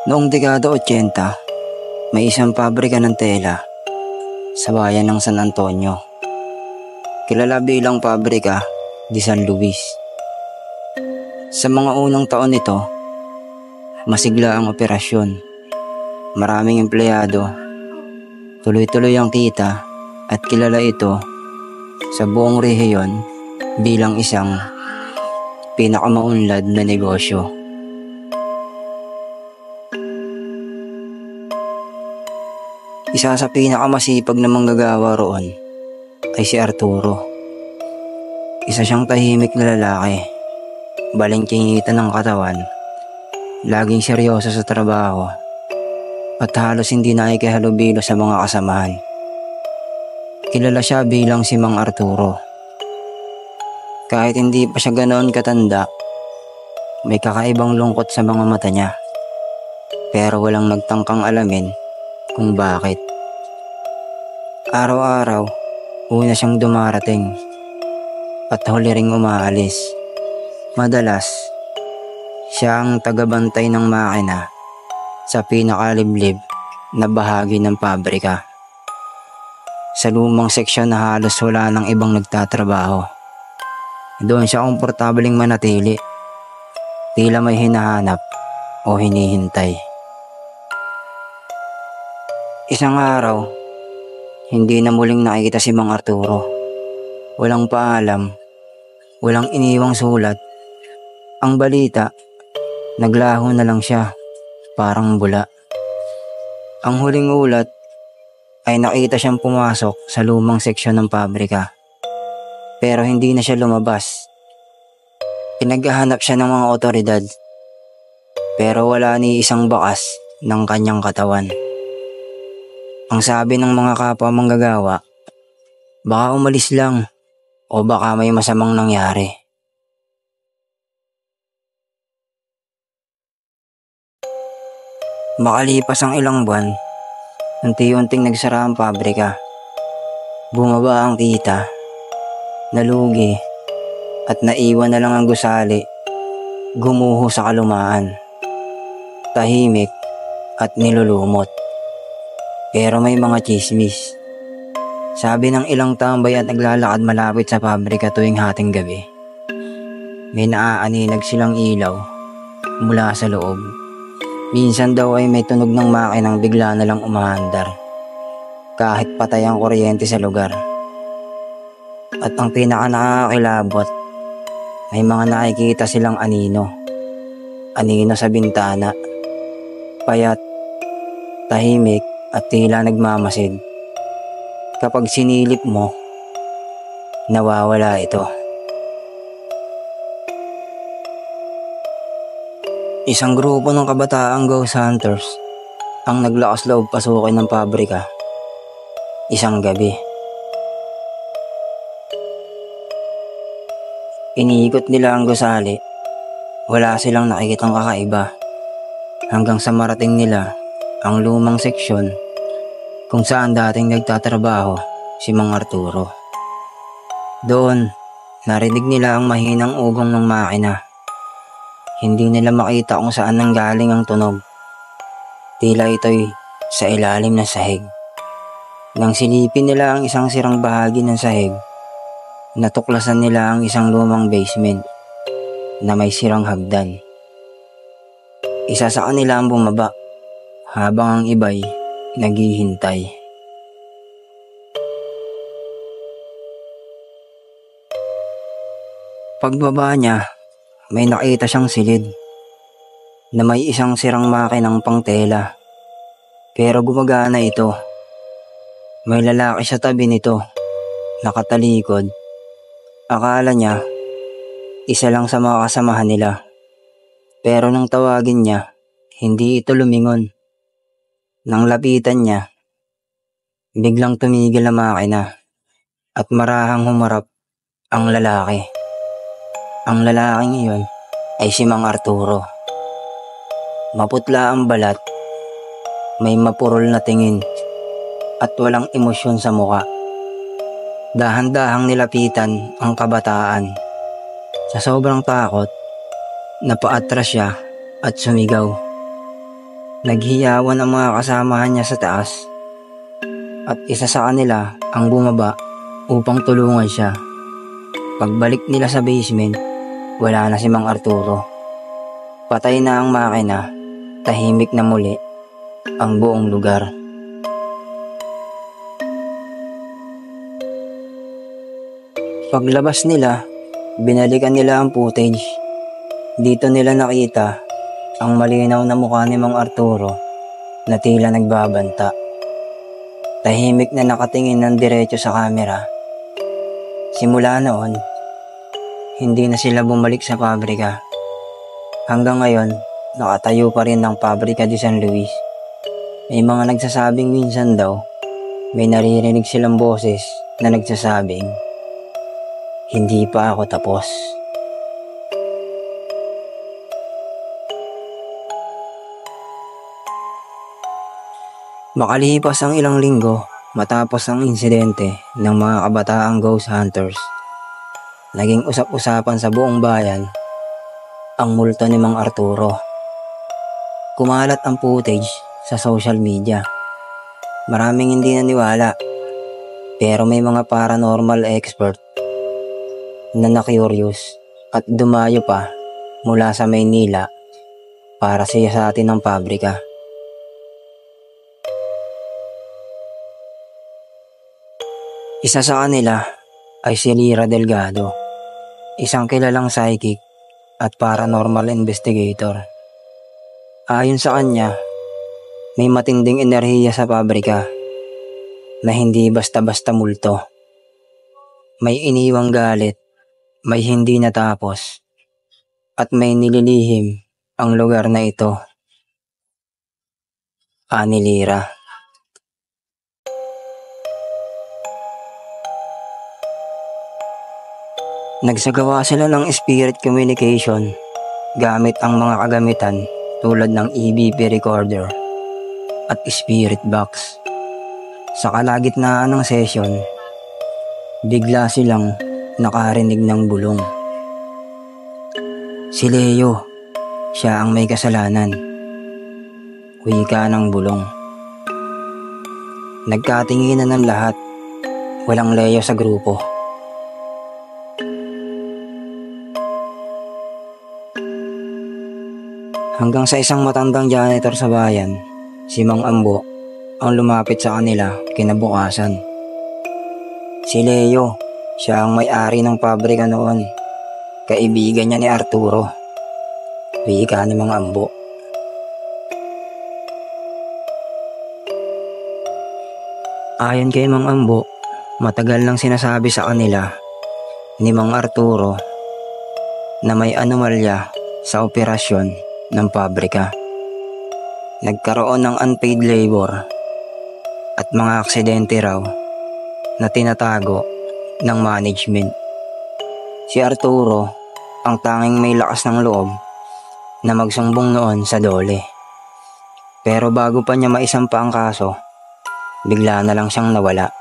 Noong dekada 80, may isang pabrika ng tela sa bayan ng San Antonio. Kilala bilang Pabrika de San Luis. Sa mga unang taon nito, masigla ang operasyon. Maraming empleyado, tuloy-tuloy ang kita at kilala ito sa buong rehiyon bilang isang pinakamaunlad na negosyo. Isa sa pinakamasipag na manggagawa roon ay si Arturo. Isa siyang tahimik na lalaki, balingkingitan ng katawan, laging seryoso sa trabaho at halos hindi nakikihalubilo sa mga kasamahan. Kilala siya bilang si Mang Arturo. Kahit hindi pa siya ganoon katanda, may kakaibang lungkot sa mga mata niya, pero walang nagtangkang alamin kung bakit. Araw-araw, una siyang dumarating at huli ring umaalis. Madalas, siya ang tagabantay ng makina sa pinakaliblib na bahagi ng pabrika. Sa lumang seksyon na halos wala ng ibang nagtatrabaho. Doon siya komportableng manatili, tila may hinahanap o hinihintay. Isang araw, hindi na muling nakikita si Mang Arturo. Walang paalam, walang iniwang sulat. Ang balita, naglaho na lang siya, parang bula. Ang huling ulat ay nakita siyang pumasok sa lumang seksyon ng pabrika. Pero hindi na siya lumabas. Pinaghahanap siya ng mga otoridad, pero wala ni isang bakas ng kanyang katawan. Ang sabi ng mga kapwa manggagawa, baka umalis lang o baka may masamang nangyari. Makalipas ang ilang buwan, unti-unting nagsara ang pabrika. Bumaba ang kita, nalugi at naiwan na lang ang gusali, gumuho sa kalumaan, tahimik at nilulumot. Pero may mga chismis. Sabi ng ilang tambay at naglalakad malapit sa pabrika tuwing hating gabi, may naaaninag silang ilaw mula sa loob. Minsan daw ay may tunog ng makinang bigla na lang umaandar, kahit patay ang kuryente sa lugar. At ang pinaka nakakakilabot, may mga nakikita silang anino sa bintana, payat, tahimik at tila nagmamasid. Kapag sinilip mo, nawawala ito. Isang grupo ng kabataang ghost hunters ang naglakas loob pasukin ng pabrika isang gabi. Iniikot nila ang gusali, wala silang nakikitang kakaiba, hanggang sa marating nila ang lumang seksyon kung saan dating nagtatrabaho si Mang Arturo. Doon, narinig nila ang mahinang ugong ng makina. Hindi nila makita kung saan nanggaling ang tunog. Tila ito'y sa ilalim ng sahig. Nang silipin nila ang isang sirang bahagi ng sahig, natuklasan nila ang isang lumang basement na may sirang hagdan. Isa sa kanila ang bumaba, habang ang iba'y naghihintay. Pagbaba niya, may nakita siyang silid na may isang sirang makinang pangtela, pero gumagana ito. May lalaki sa tabi nito, nakatalikod. Akala niya isa lang sa mga kasamahan nila, pero nang tawagin niya, hindi ito lumingon. Nang lapitan niya, biglang tumigil ang makina at marahang humarap ang lalaki. Ang lalaking iyon ay si Mang Arturo. Maputla ang balat, may mapurol na tingin at walang emosyon sa muka. Dahan-dahang nilapitan ang kabataan. Sa sobrang takot, napaatras siya at sumigaw. Naghiyawan ang mga kasamahan niya sa taas at isa sa kanila ang bumaba upang tulungan siya. Pagbalik nila sa basement, wala na si Mang Arturo. Patay na ang makina, tahimik na muli ang buong lugar. Paglabas nila, binalikan nila ang footage. Dito nila nakita ang malinaw na mukha ni Mang Arturo na tila nagbabanta. Tahimik na nakatingin ng diretso sa camera. Simula noon, hindi na sila bumalik sa pabrika. Hanggang ngayon, nakatayo pa rin ang pabrika di San Luis. May mga nagsasabing minsan daw, may naririnig silang boses na nagsasabing, "Hindi pa ako tapos." Makalipas ang ilang linggo matapos ang insidente ng mga kabataang ghost hunters, naging usap-usapan sa buong bayan ang multo ni Mang Arturo. Kumalat ang footage sa social media. Maraming hindi naniwala, pero may mga paranormal expert na na-curious at dumayo pa mula sa Maynila para siyasatin ng pabrika. Isa sa kanila ay si Lyra Delgado, isang kilalang psychic at paranormal investigator. Ayon sa kanya, may matinding enerhiya sa pabrika na hindi basta-basta multo. May iniwang galit, may hindi natapos, at may nililihim ang lugar na ito. Ani Lyra. Nagsagawa sila ng spirit communication gamit ang mga kagamitan tulad ng EVP recorder at spirit box. Sa kalagitnaan ng session, bigla silang nakarinig ng bulong. Si Leo, siya ang may kasalanan. Wika ng bulong. Nagkatinginan ng lahat, walang Leo sa grupo. Hanggang sa isang matandang janitor sa bayan, si Mang Ambo, ang lumapit sa kanila kinabukasan. Si Leo, siya ang may-ari ng pabrika noon. Kaibigan niya ni Arturo. Wika ni Mang Ambo. Ayon kay Mang Ambo, matagal nang sinasabi sa kanila ni Mang Arturo na may anomalya sa operasyon ng pabrika. Nagkaroon ng unpaid labor at mga aksidente raw na tinatago ng management. Si Arturo ang tanging may lakas ng loob na magsumbong noon sa DOLE. Pero bago pa niya maisampa ang kaso, bigla na lang siyang nawala.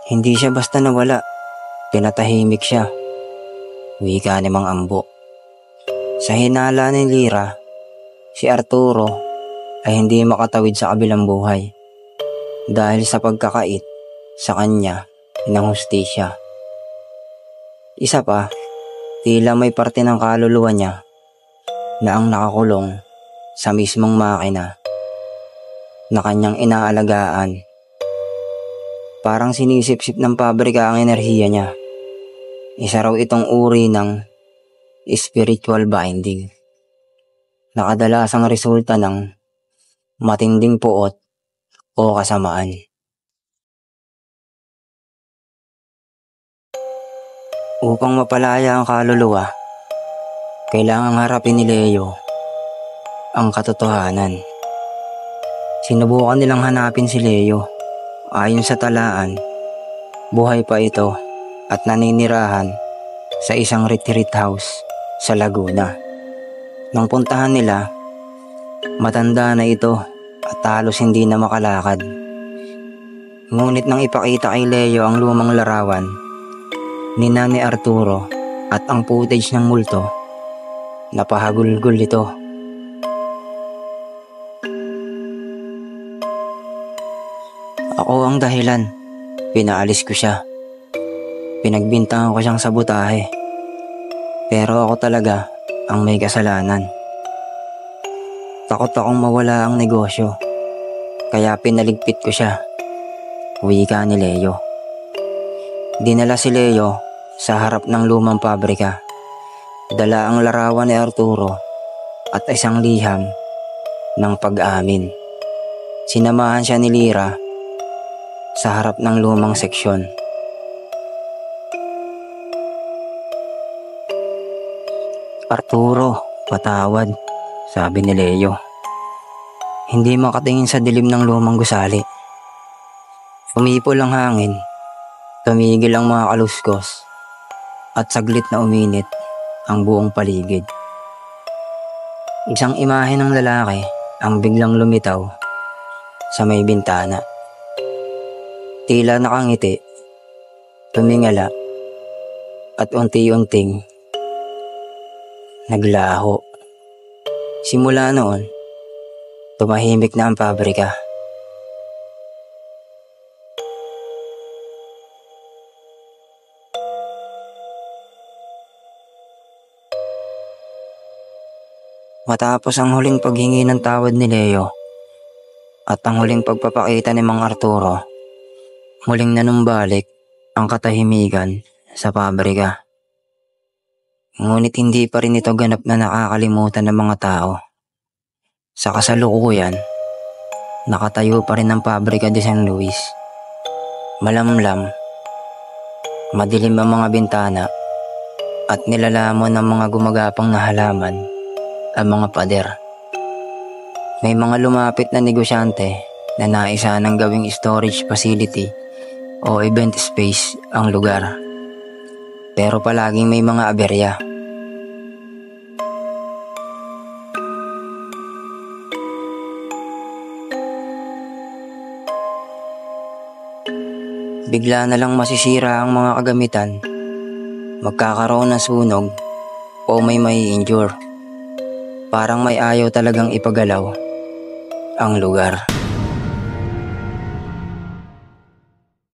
Hindi siya basta nawala, pinatahimik siya. Wika ni Mang Ambo. Sa hinala ni Lyra, si Arturo ay hindi makatawid sa kabilang buhay dahil sa pagkakait sa kanya ng hustisya. Isa pa, tila may parte ng kaluluwa niya na ang nakakulong sa mismong makina na kanyang inaalagaan. Parang sinisip-sip ng pabrika ang enerhiya niya. Isa raw itong uri ng spiritual binding na kadalasang resulta ng matinding puot o kasamaan. Upang mapalaya ang kaluluwa, kailangang harapin ni Leo ang katotohanan. Sinubukan nilang hanapin si Leo. Ayon sa talaan, buhay pa ito at naninirahan sa isang retreat house sa Laguna. Nang puntahan nila, matanda na ito at halos hindi na makalakad. Ngunit nang ipakita kay Leo ang lumang larawan ni Nani Arturo At ang footage ng multo, napahagulgol ito. Ako ang dahilan. Pinaalis ko siya. Pinagbintangan ko siyang sabotahe. Pero ako talaga ang may kasalanan. Takot akong mawala ang negosyo. Kaya pinaligpit ko siya. Wika ni Leo. Dinala si Leo sa harap ng lumang pabrika. Dala ang larawan ni Arturo at isang liham ng pag-amin. Sinamahan siya ni Lira sa harap ng lumang seksyon. Arturo, patawad, sabi ni Leo. Hindi makatingin sa dilim ng lumang gusali. Umipol ang hangin, tumigil ang mga kaluskos, at saglit na uminit ang buong paligid. Isang imahe ng lalaki ang biglang lumitaw sa may bintana. Tila nakangiti, tumingala, at unti-unting naglaho. Simula noon, tumahimik na ang pabrika. Matapos ang huling paghingi ng tawad ni Leo at ang huling pagpapakita ni Mang Arturo, muling nanumbalik ang katahimikan sa pabrika. Ngunit hindi pa rin ito ganap na nakakalimutan ng mga tao. Sa kasalukuyan, nakatayo pa rin ang pabrika de San Luis. Malamlam, madilim ang mga bintana at nilalamon ng mga gumagapang na halaman ang mga pader. May mga lumapit na negosyante na naisa ng gawing storage facility o event space ang lugar. Pero palaging may mga aberya. Bigla na lang masisira ang mga kagamitan, magkakaroon ng sunog o may mai-injure. Parang may ayaw talagang ipagalaw ang lugar.